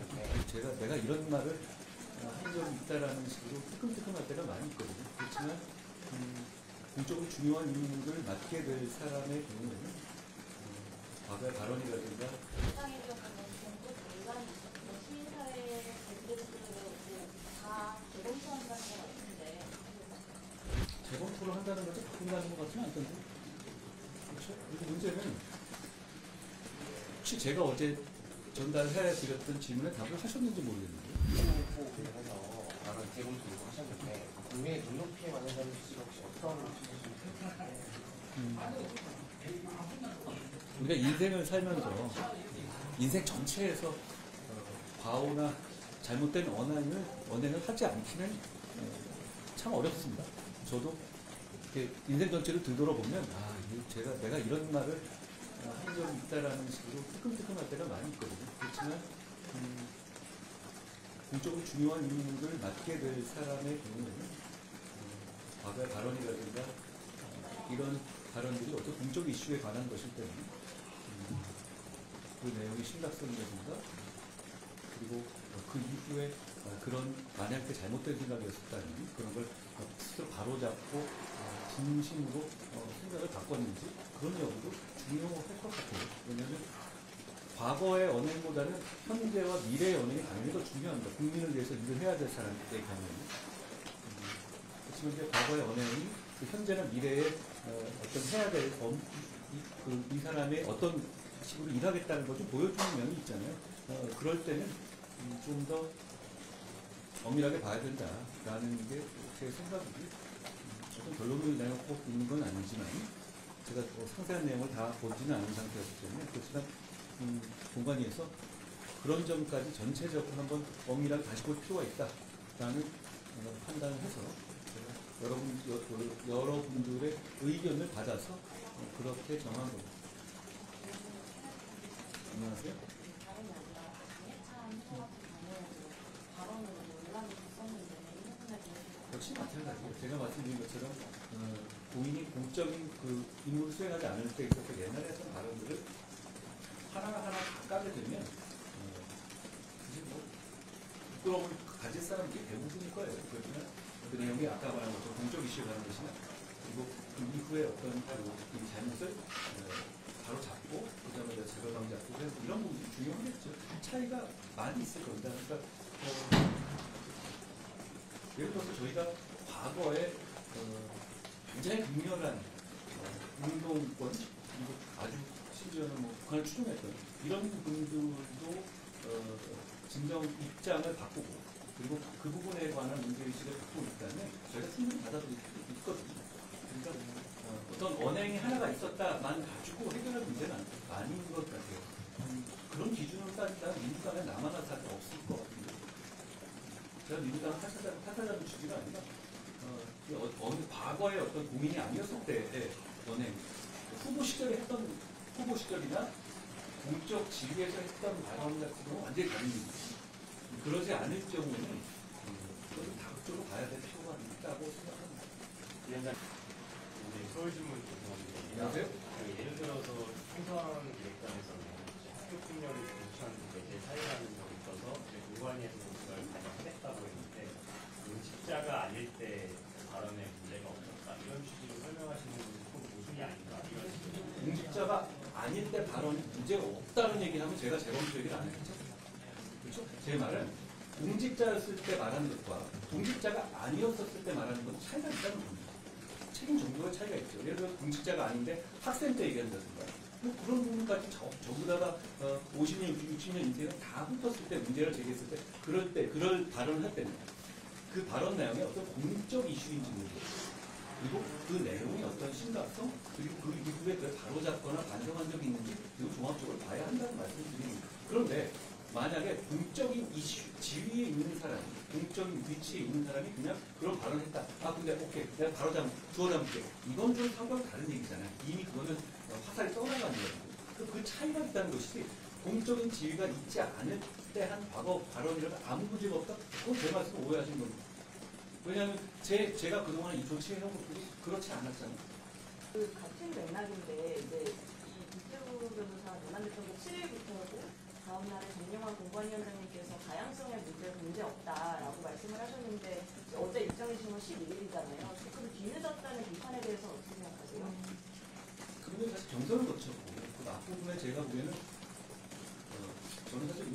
하셨는데 내가 이런 말을 한 적이 있다라는 식으로 뜨끔뜨끔할 때가 많이 있거든요. 그렇지만 공적으로 중요한 임무를 맡게 될 사람의 경우에는 과거의 발언이라든가 일상에서는 공적 논란이 있었고 시민사회의 대표들을 다 재검토한다는 것 같은데 재검토를 한다는 것이 바꾼다는 것 같지는 않던데. 그렇죠? 그리고 문제는 혹시 제가 어제 전달해 드렸던 질문에 답을 하셨는지 모르겠는데. 후보에서 다른 재검토 요구하셨는데 국민의 눈높이에 피해 많은 사람 수가 혹시 어떤 우리가 인생을 살면서 인생 전체에서 과오나 잘못된 언행을 하지 않기는 참 어렵습니다. 저도 이렇게 인생 전체를 되돌아보면 내가 이런 말을 한 적이 있다라는 식으로 뜨끔뜨끔할 때가 많이 있거든요. 그렇지만 공적으로 중요한 임무를 맡게 될 사람의 경우에는 과거의 발언이라든가 이런 발언들이 어떤 공적 이슈에 관한 것일 때는 그 내용의 심각성이라든가 그리고 그 이후에 그런 만약에 잘못된 생각이었다면 그런 걸 스스로 바로잡고 진심으로 생각을 바꿨는지 그런 여부도 중요할 것 같아요. 왜냐하면 과거의 언행보다는 현재와 미래의 언행이 당연히 더 중요합니다. 국민을 위해서 일을 해야 될 사람의 경우에는. 그렇지만 이제 과거의 언행이 그 현재나 미래에 어떤 해야 될 이 사람의 어떤 식으로 일하겠다는 걸 좀 보여주는 면이 있잖아요. 그럴 때는 좀 더 엄밀하게 봐야 된다라는 게 제 생각이고 어떤 결론을 내놓고 있는 건 아니지만 제가 상세한 내용을 다 보지는 않은 상태였기 때문에 그렇지만 공간위에서 그런 점까지 전체적으로 한번 엄밀하게 다시 볼 필요가 있다라는 판단을 해서 여러분들의 의견을 받아서 그렇게 정한 겁니다. 안녕하세요. 다름이 아니라 장해찬 후보 같은 경우에는 발언으로 논란이 있었는데 이 부분에 대해서 역시 마찬가지예요. 제가 말씀드린 것처럼 본인이 공적인 그 임무를 수행하지 않을 때 있어서 옛날에 했던 발언들을 하나하나 까게 되면 사실 부끄러움을 가질 사람들이 대부분일 거예요. 그렇지만 그 내용이 아까 말한 것처럼 공적 이슈에 관한 것이나 그리고 그 이후에 어떤 그 잘못을 바로 잡고 그 다음에 제거당 잡고 이런 부분이 중요하겠죠. 차이가 많이 있을 겁니다. 그러니까 예를 들어서 저희가 과거에 굉장히 극렬한 운동권 그리고 아주 심지어는 북한을 추종했던 이런 분들도 진정 입장을 바꾸고 그리고 그 부분에 관한 문제의식을 갖고 있다면 저희가 충분히 받아들일 수 있거든요. 그러니까 어떤 언행이 하나가 있었다만 가지고 해결할 문제는 아닌 것 같아요. 그런 기준으로 따지다면 민주당에 남아날 사람이 없을 것 같은데 제가 민주당을 탓하자는 취지가 아니라 어느 과거의 어떤 공인이 아니었을 때의 언행 후보 시절에 했던 후보 시절이나 공적 지위에서 했던 발언 같은 경우는 완전히 다른 일이죠. 그러지 않을 경우는 그것은 다각적으로 봐야 될 필요가 있다고 생각합니다. 위원장, 서울신문 죄송한데 안녕하세요. 예를 들어서 총선 기획단에서는 학교 폭력을 공수하는 게 사유라는 점이 있어서 공관위에서 그걸 발견했다고 했는데 공직자가 아닐 때 발언에 문제가 없었다 이런 취지로 설명하시는 분이 좀 모순이 아닌가 이런 식으로. 공직자가 아닐 때 발언이 문제가 없다는 얘기를 하면 제가 재검토 얘기를 안 했죠. 그렇죠? 제 말은 공직자였을 때 말하는 것과 공직자가 아니었을 때 말하는 건 차이가 있다는 겁니다. 책임 정도의 차이가 있죠. 예를 들어 공직자가 아닌데 학생 때 얘기한다든가 그런 부분까지 전부 다가 50년, 60년 인생을 다 훑었을 때 문제를 제기했을 때 그럴 발언을 할 때는 그 발언 내용이 어떤 공적 이슈인지 모르겠어요. 그리고 그 내용이 어떤 심각성 그리고 그 이후에 그걸 바로잡거나 반성한 적이 있는지 이거 종합적으로 봐야 한다는 말씀을 드립니다. 그런데 만약에 공적인 이슈, 지위에 있는 사람이 공적인 위치에 있는 사람이 그냥 그런 발언을 했다. 근데 오케이 내가 바로 주워 담을게. 이건 좀 상관이 다른 얘기잖아요. 이미 그거는 화살이 떠나가는 거고 그 차이가 있다는 것이지 공적인 지위가 있지 않을 때 한 과거 발언이라도 아무 문제가 없다? 그건 제 말씀을 오해하신 겁니다. 왜냐하면 제가 그동안 이 조치해온 것들이 그렇지 않았잖아요. 같은 맥락인데 이제 이 김태우 변호사 논란됐던 게 7일부터고 다음 날에 정영환 공관위원장님께서 다양성의 문제 없다라고 말씀을 하셨는데 어제 입장이신 건 11일이잖아요. 그럼 뒤늦었다는 비판에 대해서 어떻게 생각하세요? 그런데 사실 경선을 거쳤고 그 앞부분에 제가 보기에는 저는 사실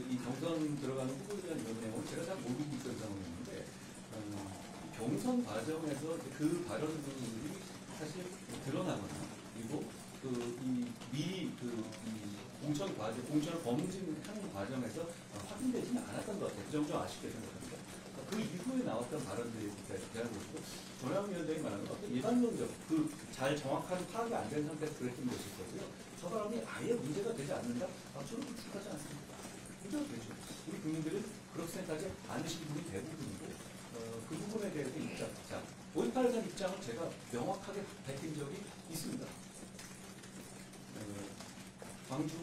이 경선 들어가는 후보에 대한 이런 내용을 제가 잘 모르고 있던 상황이었는데 경선 과정에서 그 발언들이 사실 드러나거나 그리고 이 공천 과정, 공천을 검증하는 과정에서 확인되지는 않았던 것 같아요. 그 점은 좀 아쉽게 생각합니다. 그 이후에 나왔던 발언들에 대한 것도 전향 위원장이 말하는 건 어떤 일반론적, 잘 정확한 파악이 안 된 상태에서 그랬던 것일 거고요. 저 발언이 아예 문제가 되지 않는다? 저는 그렇게까지 않습니다. 문제가 되죠. 우리 국민들은 그렇게 생각하지 않으신 분이 대부분이고, 그 부분에 대해서 자, 5.18선 입장을 제가 명확하게 밝힌 적이 있습니다. 광주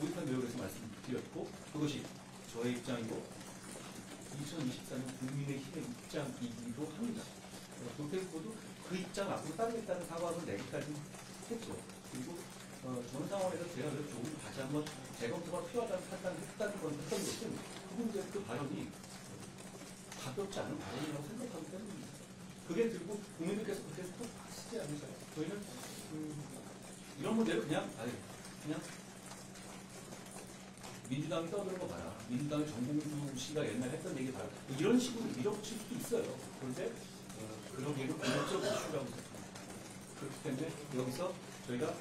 5.18 내역에서 말씀드렸고, 그것이 저의 입장이고, 2024년 국민의힘의 입장이기도 합니다. 도태우 후보도 그 입장 앞으로 따르겠다는 사과를 내기까지 했죠. 그리고 전 상황에서 제가 조금 다시 한번 재검토가 필요하다는 판단했던 것은 그 발언이 가볍지 않은 발언이라고 생각하기 때문입니다. 그게 들고 국민들께서 그때 또 하시지 않으셔요. 저희는 이런 문제를 그냥 민주당이 떠드는 거 봐라. 민주당의 정봉주 씨가 옛날에 했던 얘기 봐라. 이런 식으로 밀어붙일 수도 있어요. 그런데 그러기에는 공격적 이슈라고 생각합니다. 그렇기 때문에 여기서 저희가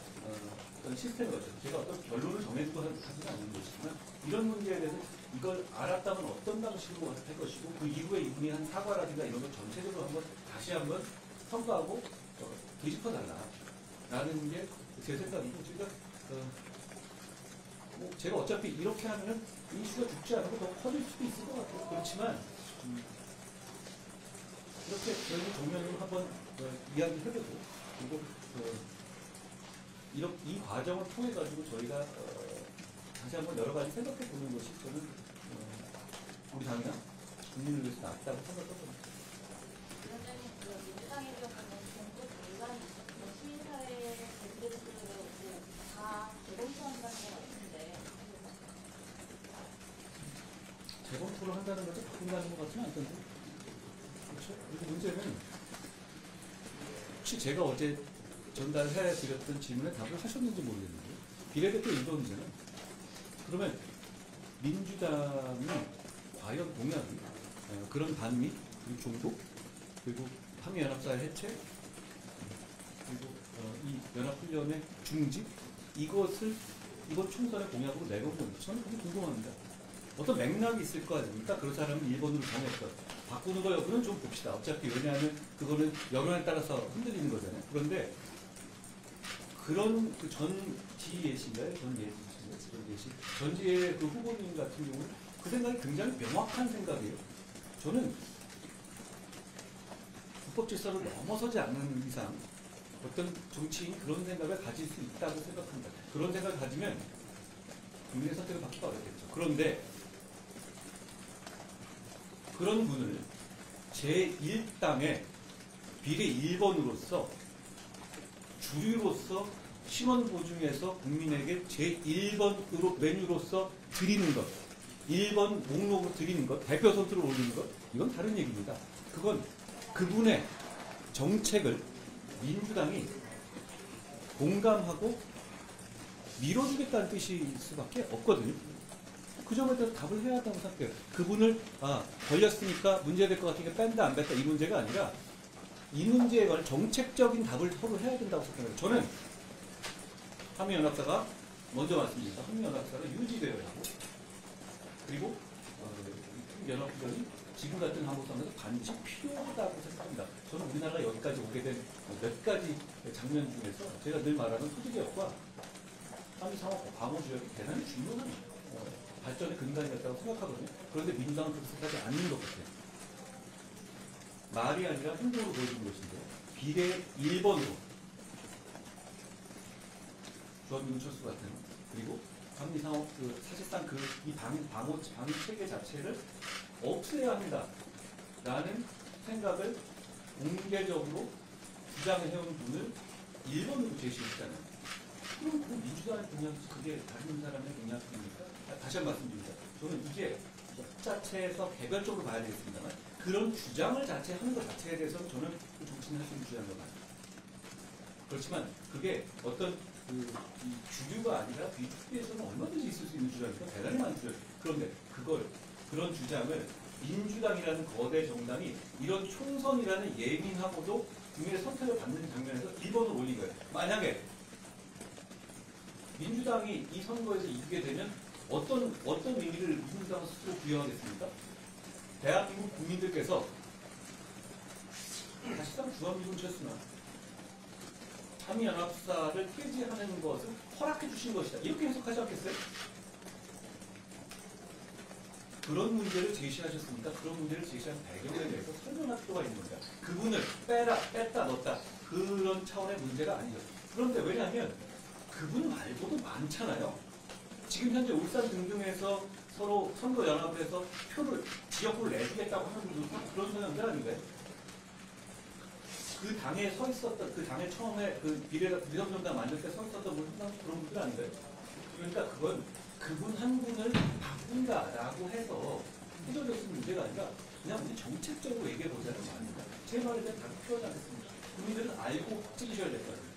어떤 시스템을 가지고 제가 어떤 결론을 정해두고 하지는 않는 것이지만 이런 문제에 대해서 이걸 알았다면 어떤 방식으로 할 것이고 그 이후에 이분이 한 사과라든가 이런 걸 전체적으로 다시 한번 평가하고 되짚어달라라는 게 제 생각이고 제가 어차피 이렇게 하면은 이슈가 죽지 않고 더 커질 수도 있을 것 같아요. 그렇지만 이렇게 저희는 정면으로 한번 이야기해보고 그리고 이 과정을 통해 가지고 저희가 다시 한번 여러 가지 생각해 보는 것이 저는 우리 당이나 국민을 위해서 낫다고 생각합니다. 위원장님, 민주당에서는 종북 논란이 있었고 시민사회의 밴드들을 다 재검토한다는 것 같은데 재검토를 한다는 것도 바꾼다는 것 같지는 않던데. 그렇죠? 그리고 문제는 혹시 제가 어제 전달해 드렸던 질문에 답을 하셨는지 모르겠는데 비례대표 1번 문제는 그러면 민주당이 과연 동의하는 그런 반미 그리고 종북 그리고 한미연합사의 해체 그리고 이 연합훈련의 중지 이번 총선의 공약으로 내건 건지 저는 그게 궁금합니다. 어떤 맥락이 있을 거 아닙니까? 그렇지 않으면 1번으로 정했던 바꾸는 거 여부는 좀 봅시다. 어차피 왜냐하면 그거는 여론에 따라서 흔들리는 거잖아요. 그런데 그런 그 전지예신가요? 전지의 그 후보님 같은 경우는 그 생각이 굉장히 명확한 생각이에요. 저는 불법 질서를 넘어서지 않는 이상 어떤 정치인이 그런 생각을 가질 수 있다고 생각합니다. 그런 생각을 가지면 국민의 선택을 받기가 어렵겠죠. 그런데 그런 분을 제1당의 비례 1번으로서 주류로서 신원 보증해서 국민에게 제1번으로 메뉴로서 드리는 것, 1번 목록으로 드리는 것, 대표 선수를 올리는 것, 이건 다른 얘기입니다. 그건 그분의 정책을 민주당이 공감하고 밀어주겠다는 뜻일 수밖에 없거든요. 그 점에 대해서 답을 해야 한다고 생각해요. 그분을 걸렸으니까 문제될 것 같으니까 뺀다 안 뺀다 이 문제가 아니라 이 문제에 관한 정책적인 답을 서로 해야 된다고 생각해요. 저는 한미연합사가 먼저 말씀드립니다. 한미연합사가 유지되어야 하고 그리고 연합훈련이 지금 같은 한국 상황에서 반드시 필요하다고 생각합니다. 저는 우리나라가 여기까지 오게 된 몇 가지 장면 중에서 제가 늘 말하는 소득개혁과 한미상호 방어조약이 대단히 중요한 발전의 근간이었다고 생각하거든요. 그런데 민주당은 그렇게 생각하지 않는 것 같아요. 말이 아니라 행동으로 보여준 것인데 비례 1번으로 조합민 철수 같은 그리고 한미상호 사실상 이 방위 체계 자체를 없애야 한다라는 생각을 공개적으로 주장해온 분을 1번으로 제시했잖아요. 그럼 그 민주당의 공약이지 그게 다른 사람의 공약입니까? 다시 한 번 말씀드립니다. 저는 이게 법 자체에서 개별적으로 봐야 되겠습니다만 그런 주장을 하는 것 자체에 대해서는 저는 그 정치인 할 수 있는 주장인 것 같아요. 그렇지만 그게 어떤 이 주류가 아니라 비주류에서는 얼마든지 있을 수 있는 주장이니까 대단히 많은 주장. 그런데 그런 주장을 민주당이라는 거대 정당이 이런 총선이라는 예민하고도 국민의 선택을 받는 장면에서 1번을 올린 거예요. 만약에 민주당이 이 선거에서 이기게 되면 어떤 의미를 민주당은 스스로 부여하겠습니까? 대한민국 국민들께서 사실상 주한미군이었으나 한미연합사를 폐지하는 것을 허락해 주신 것이다. 이렇게 해석하지 않겠어요? 그런 문제를 제시하셨으니까 그런 문제를 제시한 배경에 대해서 설명할 필요가 있는 겁니다. 그분을 뺐다 넣었다 그런 차원의 문제가 아니죠. 그런데 왜냐하면 그분 말고도 많잖아요. 지금 현재 울산 등등에서 서로 선거연합에서 지역구를 내주겠다고 하는 분들도 그런 사람들 아닌가요? 그 당에 서 있었던, 그 당에 처음에 그 비례정당 만들 때 서 있었던 분들 그런 분들 아닌가요? 그러니까 그건 그분 한 분을 바꾼다라고 해서 해결될 수 있는 문제가 아니라 그냥 우리 정책적으로 얘기해 보자는 거 아닙니까? 제 말에 대해 다 표현하겠습니다. 국민들은 알고 찍으셔야 될 거예요.